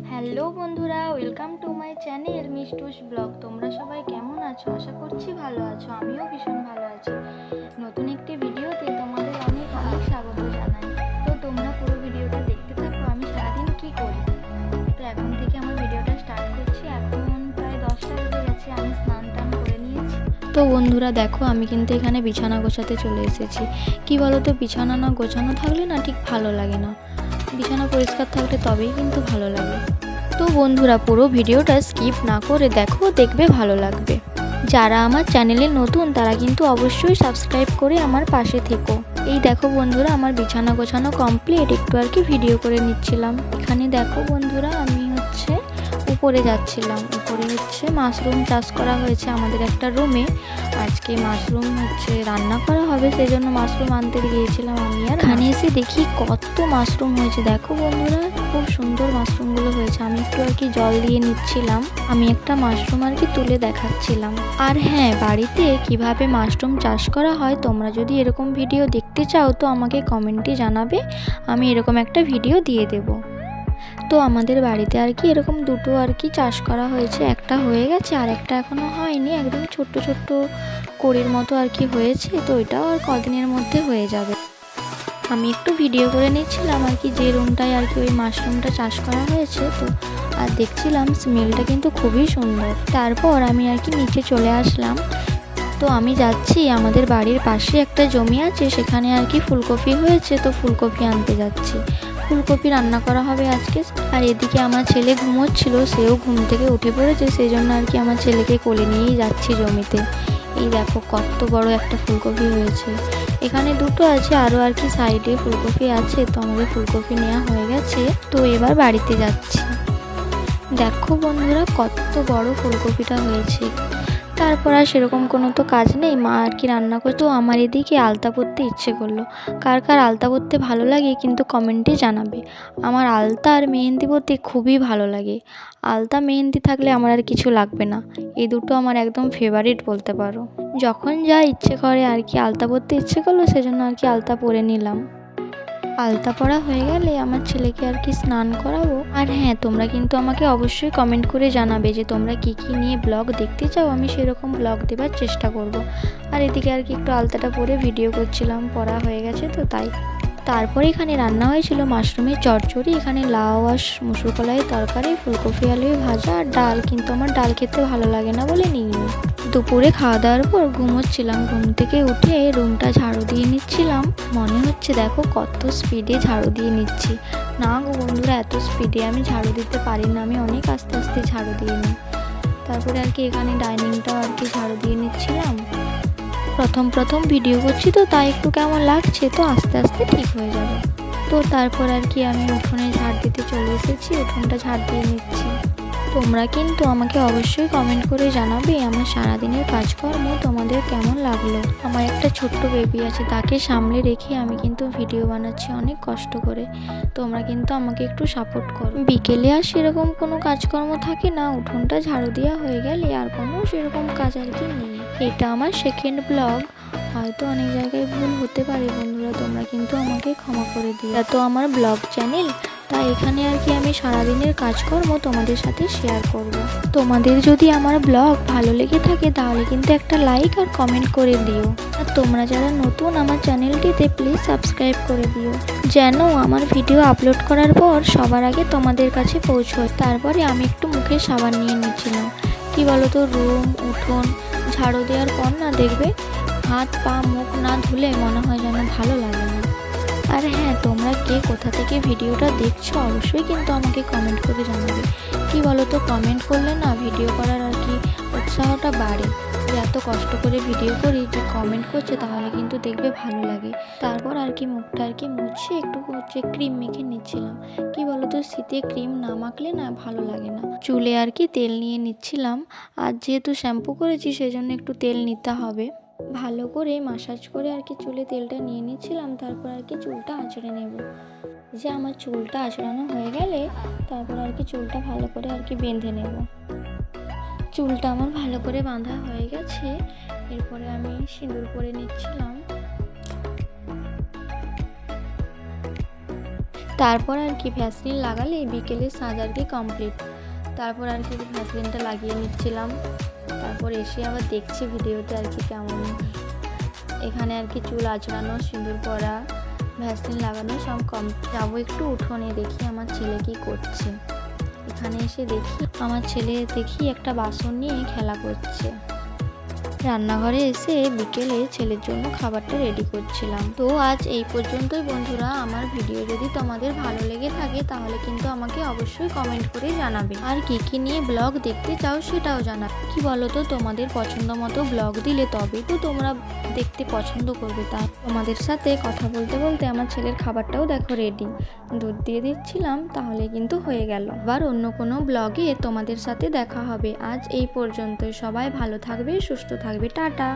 Hello বন্ধুরা, welcome to my channel Mishtu's blog. তোমরা সবাই কেমন আছো? আশা করছি ভালো আছো। আমিও ভীষণ ভালো আছি। নতুন একটি ভিডিওতে তোমাদের অনেক অনেক স্বাগত জানাই। তো তোমরা পুরো ভিডিওটা দেখতে থাকো আমি সারাদিন কী করি। তো এখন থেকে আমার ভিডিওটা স্টার্ট করছি। এখন প্রায় 10টা বেজে গেছে, আমি স্নান টান করে নিয়েছি। তো বন্ধুরা দেখো, আমি কিন্তু এখানে বিছানা গোছাতে চলে এসেছি। কি বলো তো, বিছানা না গোছানো থাকলে না ঠিক ভালো লাগে না। বিছানা পরিষ্কার থাকলে তবেই কিন্তু ভালো লাগে। তো বন্ধুরা পুরো ভিডিওটা স্কিপ না করে দেখো, দেখবে ভালো লাগবে। যারা আমার চ্যানেলে নতুন তারা কিন্তু অবশ্যই সাবস্ক্রাইব করে আমার পাশে থেকো। এই দেখো বন্ধুরা, আমার বিছানা গোছানো কমপ্লিট। একটু আর কি ভিডিও করে নিচ্ছিলাম। এখানে দেখো বন্ধুরা, আমি উপরে যাচ্ছিলাম। উপরে মাশরুম চাষ করা হয়েছে আমাদের একটা রুমে। আজকে মাশরুম রান্না করা হবে, সেই জন্য মাশরুম আনতে গিয়েছিলাম আমি। আর এখানে এসে দেখি কত মাশরুম হয়েছে। দেখো বন্ধুরা, খুব সুন্দর মাশরুমগুলো হয়েছে। আমি একটু আর কি জল দিয়ে নিচ্ছিলাম। আমি একটা মাশরুম আর কি তুলে দেখাচ্ছিলাম। আর হ্যাঁ, বাড়িতে কিভাবে মাশরুম চাষ করা হয় তোমরা যদি এরকম ভিডিও দেখতে চাও তো আমাকে কমেন্টে জানাবে, আমি এরকম একটা ভিডিও দিয়ে দেবো। তো আমাদের বাড়িতে আর কি এরকম দুটো আর কি চাষ করা হয়েছে। একটা হয়ে গেছে আর একটা এখনও হয়নি। একদম ছোট্ট ছোট্ট কড়ির মতো আর কি হয়েছে। তো এটাও আর কদিনের মধ্যে হয়ে যাবে। আমি একটু ভিডিও করে নিচ্ছিলাম আর কি, যে রুমটায় আর কি ওই মাশরুমটা চাষ করা হয়েছে। তো আর দেখছিলাম স্মেলটা কিন্তু খুবই সুন্দর। তারপর আমি আর কি নিচে চলে আসলাম। তো আমি যাচ্ছি, আমাদের বাড়ির পাশে একটা জমি আছে, সেখানে আর কি ফুলকপি হয়েছে। তো ফুলকপি আনতে যাচ্ছি। ফুলকপি রান্না করা হবে আজকে। আর এদিকে আমার ছেলে ঘুমোচ্ছিল, সেও ঘুম থেকে উঠে পড়েছে। সেই জন্য আর কি আমার ছেলেকে কোলে নিয়েই যাচ্ছি জমিতে। এই দেখো কত বড় একটা ফুলকপি হয়েছে। এখানে দুটো আছে, আরও আর কি সাইডে ফুলকপি আছে। তো আমাদের ফুলকপি নেওয়া হয়ে গেছে। তো এবার বাড়িতে যাচ্ছি। দেখো বন্ধুরা, কত বড় ফুলকপিটা হয়েছে। তারপর আর সেরকম কোনো তো কাজ নেই, মা আর কি রান্না করতো। আমার এদিকে আলতা পরতে ইচ্ছে করলো। কার কার আলতা পরতে ভালো লাগে কিন্তু কমেন্টে জানাবে। আমার আলতা আর মেহেন্দি পরতে খুবই ভালো লাগে। আলতা মেহেন্দি থাকলে আমার আর কিছু লাগবে না। এই দুটো আমার একদম ফেভারিট বলতে পারো। যখন যা ইচ্ছে করে আর কি, আলতা পরতে ইচ্ছে করলো সেজন্য আর কি আলতা পরে নিলাম। আলতা পরা হয়ে গেলে আমার ছেলেকে আর কি স্নান করাবো। আর হ্যাঁ, তোমরা কিন্তু আমাকে অবশ্যই কমেন্ট করে জানাবে যে তোমরা কি কি নিয়ে ব্লগ দেখতে চাও। আমি সেরকম ব্লগ দেওয়ার চেষ্টা করব। আর এদিকে আর কি একটু আলতাটা পরে ভিডিও করছিলাম, পড়া হয়ে গেছে তো তাই। তারপরে এখানে রান্না হয়েছিল মাশরুমের চচ্চড়ি। এখানে লাউ আর মুসুর কলাইয়ের তরকারি, ফুলকপি আলু ভাজা আর ডাল। কিন্তু আমার ডাল খেতে ভালো লাগে না বলে নিইনি। দুপুরে খাওয়া দাওয়ার পর ঘুমোচ্ছিলাম। ঘুম থেকে উঠে রুমটা ঝাড়ু দিয়ে নিচ্ছিলাম। মনে হচ্ছে দেখো কত স্পিডে ঝাড়ু দিয়ে নিচ্ছি। না গো বন্ধুরা, এত স্পিডে আমি ঝাড়ু দিতে পারি না। আমি অনেক আস্তে আস্তে ঝাড়ু দিয়ে নিই। তারপরে আর কি এখানে ডাইনিংটাও আর কি ঝাড়ু দিয়ে নিচ্ছিলাম। প্রথম ভিডিও করছি তো তাই একটু কেমন লাগছে, তো আস্তে আস্তে ঠিক হয়ে যাবে। তো তারপর আর কি আমি উঠোনে ঝাড় দিতে চলে এসেছি। উঠোনটা ঝাড় দিয়ে নিচ্ছি। তোমরা কিন্তু আমাকে অবশ্যই কমেন্ট করে জানাবে আমার সারাদিনের কাজকর্ম তোমাদের কেমন লাগলো। আমার একটা ছোট্ট বেবি আছে, তাকে সামলে রেখে আমি কিন্তু ভিডিও বানাচ্ছি অনেক কষ্ট করে। তোমরা কিন্তু আমাকে একটু সাপোর্ট করো। বিকেলে আর সেরকম কোনো কাজকর্ম থাকে না, উঠোনটা ঝাড়ু দেওয়া হয়ে গেলে আর কোনো সেরকম কাজ আর কি নেই। এটা আমার সেকেন্ড ব্লগ। হয়তো অনেক জায়গায় ভুল হতে পারে বন্ধুরা, তোমরা কিন্তু আমাকে ক্ষমা করে দিও। এটা তো আমার ব্লগ চ্যানেল, তাই এখানে আর কি আমি সারাদিনের কাজকর্ম তোমাদের সাথে শেয়ার করব। তোমাদের যদি আমার ব্লগ ভালো লেগে থাকে তাহলে কিন্তু একটা লাইক আর কমেন্ট করে দিও। আর তোমরা যারা নতুন আমার চ্যানেলটিতে প্লিজ সাবস্ক্রাইব করে দিও, যেন আমার ভিডিও আপলোড করার পর সবার আগে তোমাদের কাছে পৌঁছয়। তারপরে আমি একটু মুখে সাবান নিয়ে নিচ্ছিলাম। কি বলো তো, রুম উঠোন ঝাড়ু দেওয়ার পর না দেখবে হাত পা মুখ না ধুলে মনে হয় যেন ভালো লাগে না। আর হ্যাঁ, তোমরা কে কোথা থেকে ভিডিওটা দেখছো অবশ্যই কিন্তু আমাকে কমেন্ট করে জানাবে। কি বলো তো, কমেন্ট করলে না ভিডিও করার আর কি উৎসাহটা বাড়ে। যে এত কষ্ট করে ভিডিও করি, যে কমেন্ট করছে তাহলে কিন্তু দেখবে ভালো লাগে। তারপর আর কি মুখটা আর কি মুছে একটু ক্রিম মেখে নিচ্ছিলাম। কি বলো তো, শীতে ক্রিম না মাখলে না ভালো লাগে না। চুলে আর কি তেল নিয়ে নিচ্ছিলাম। আর যেহেতু শ্যাম্পু করেছি সেজন্য একটু তেল নিতে হবে। ভালো করে মাসাজ করে আর কি চুলে তেলটা নিয়ে নিচ্ছিলাম। তারপর আর কি চুলটা আঁচড়ে নেব। যে আমার চুলটা আঁচড়ানো হয়ে গেলে তারপর আর কি চুলটা ভালো করে আর কি বেঁধে নেব। চুলটা আমার ভালো করে বাঁধা হয়ে গেছে। এরপরে আমি সিঁদুর পরে নিচ্ছিলাম। তারপর আর কি ভ্যাসলিন লাগালে বিকেলের সাজ আর কি কমপ্লিট। তারপর আর কি ভ্যাসলিনটা লাগিয়ে নিচ্ছিলাম। তারপর এসে আবার দেখছি ভিডিওতে আর কি কেমন, এখানে আর কি চুল আঁচড়ানো, সিঁদুর পরা, ভ্যাসলিন লাগানো সব যাবো একটু উঠোনে, দেখি আমার ছেলে কি করছে। এখানে এসে দেখি আমার ছেলে একটা বাসন নিয়ে খেলা করছে। রান্নাঘরে এসে বিকেলে ছেলের জন্য খাবারটা রেডি করছিলাম। তো আজ এই পর্যন্তই বন্ধুরা। আমার ভিডিও যদি তোমাদের ভালো লেগে থাকে তাহলে কিন্তু আমাকে অবশ্যই কমেন্ট করে জানাবে, আর কি কি নিয়ে ব্লগ দেখতে চাও সেটাও জানাবে। কি বলো তো, তোমাদের পছন্দ মতো ব্লগ দিলে তবে তো তোমরা দেখতে পছন্দ করবে। তাই তোমাদের সাথে কথা বলতে বলতে আমার ছেলের খাবারটাও দেখো রেডি, দুধ দিয়ে দিচ্ছিলাম, তাহলে কিন্তু হয়ে গেল। আবার অন্য কোনো ব্লগে তোমাদের সাথে দেখা হবে। আজ এই পর্যন্তই। সবাই ভালো থাকবে, সুস্থ থাকবে। টাটা।